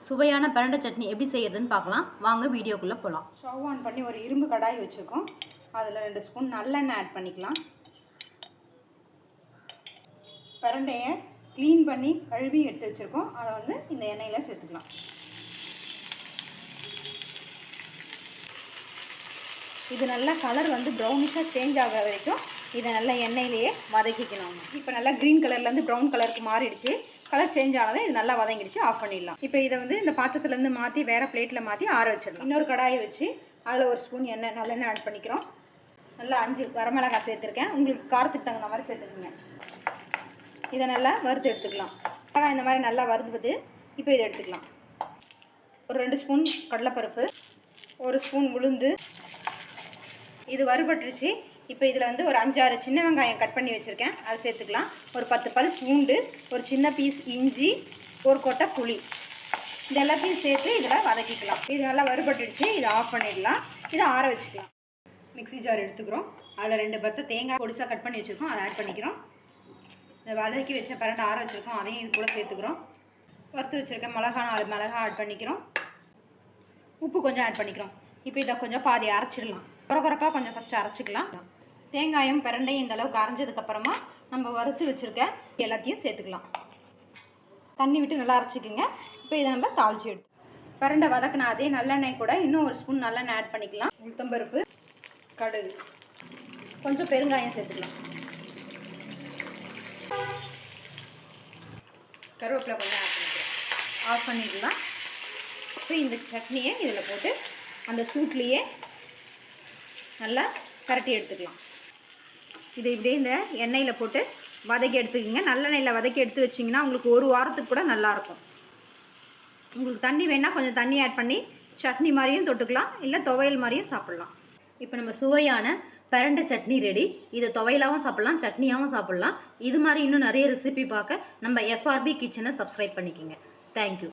சுவையான பிரண்டை சட்னி எப்படி செய்யறதுன்னு பார்க்கலாம். வாங்க வீடியோக்குள்ளே போகலாம். ஸ்டவ் ஆன் பண்ணி ஒரு இரும்பு கடாய் வச்சுருக்கோம். அதில் 2 ஸ்பூன் நல்லெண்ணெய் ஆட் பண்ணிக்கலாம். பிரண்டையை க்ளீன் பண்ணி கழுவி எடுத்து வச்சுருக்கோம். அதை வந்து இந்த எண்ணெயில் சேர்த்துக்கலாம். இது நல்லா கலர் வந்து ப்ரௌனிஷாக சேஞ்ச் ஆகிற வரைக்கும் இதை நல்லா எண்ணெயிலேயே வதக்கிக்கணும். இப்போ நல்லா க்ரீன் கலர்லேருந்து ப்ரௌன் கலருக்கு மாறிடுச்சு. கலர் சேஞ்ச் ஆனதை இது நல்லா வதங்கிடுச்சு. ஆஃப் பண்ணிடலாம். இப்போ இதை வந்து இந்த பாத்திரத்துலேருந்து மாற்றி வேறு பிளேட்டில் மாற்றி ஆற வச்சிடலாம். இன்னொரு கடாயை வச்சு அதில் ஒரு ஸ்பூன் நல்லெண்ணெய் ஆட் பண்ணிக்கிறோம். நல்லா 5 வரமிளகாய் சேர்த்துருக்கேன். உங்களுக்கு காரத்துக்கு தகுந்த மாதிரி சேர்த்துக்குங்க. இதை நல்லா வறுத்து எடுத்துக்கலாம். இந்த மாதிரி நல்லா வறுத்துது. இப்போ இதை எடுத்துக்கலாம். ஒரு 2 ஸ்பூன் கடலைப்பருப்பு, 1 ஸ்பூன் உளுந்து. இது வறுபட்டுருச்சு. இப்போ இதில் வந்து ஒரு 5-6 சின்ன வெங்காயம் கட் பண்ணி வச்சுருக்கேன். அதை சேர்த்துக்கலாம். ஒரு 10 பல் பூண்டு, ஒரு சின்ன பீஸ் இஞ்சி, ஒரு கொட்டை புளி. இது எல்லாத்தையும் சேர்த்து இதில் வதக்கிக்கலாம். இது நல்லா வறுபட்டுடுச்சு. இதை ஆஃப் பண்ணிடலாம். இதை ஆற வச்சுக்கலாம். மிக்ஸி ஜார் எடுத்துக்கிறோம். அதில் 2 பத்தை தேங்காய் பொடிசாக கட் பண்ணி வச்சுருக்கோம். அதை ஆட் பண்ணிக்கிறோம். இதை வதக்கி வச்ச பிரண்டை ஆற வச்சுருக்கோம். அதையும் இது கூட சேர்த்துக்கிறோம். வறுத்து வச்சுருக்கேன் மிளகாய் 4 மிளகாய் ஆட் பண்ணிக்கிறோம். உப்பு கொஞ்சம் ஆட் பண்ணிக்கிறோம். இப்போ இதை கொஞ்சம் பாதி அரைச்சிடலாம். குறப்பாக கொஞ்சம் ஃபஸ்ட்டு அரைச்சிக்கலாம். தேங்காயும் பிரண்டையும் இந்த அளவுக்கு அரைஞ்சதுக்கப்புறமா நம்ம வறுத்து வச்சுருக்க எல்லாத்தையும் சேர்த்துக்கலாம். தண்ணி விட்டு நல்லா அரைச்சிக்கோங்க. இப்போ இதை நம்ம தாளிச்சு எடுத்து பிரண்டை வதக்கினா அதே நல்லெண்ணெய் கூட இன்னும் 1 ஸ்பூன் நல்லெண்ணெய் ஆட் பண்ணிக்கலாம். உளுத்தம்பருப்பு, கடுகு, கொஞ்சம் பெருங்காயம் சேர்த்துக்கலாம். கருவேப்பிலை கொஞ்சம் ஆட் பண்ணிக்கலாம். ஆஃப் பண்ணிடலாம். இப்போ இந்த சட்னியை இதில் போட்டு அந்த சூட்லேயே நல்லா பரட்டி எடுத்துக்கலாம். இதை இப்படியே இந்த எண்ணெயில் போட்டு வதக்கி எடுத்துக்கிங்க. நல்லெண்ணெயில் வதக்கி எடுத்து வச்சிங்கன்னா உங்களுக்கு 1 வாரத்துக்கு கூட நல்லாயிருக்கும். உங்களுக்கு தண்ணி வேணால் கொஞ்சம் தண்ணி ஆட் பண்ணி சட்னி மாதிரியும் தொட்டுக்கலாம், இல்லை துவையல் மாதிரியும் சாப்பிட்லாம். இப்போ நம்ம சுவையான பிரண்டை சட்னி ரெடி. இதை துவையலாகவும் சாப்பிட்லாம், சட்னியாகவும் சாப்பிட்லாம். இது மாதிரி இன்னும் நிறைய ரெசிபி பார்க்க நம்ம FRB கிச்சனை சப்ஸ்கிரைப் பண்ணிக்கோங்க. தேங்க்யூ.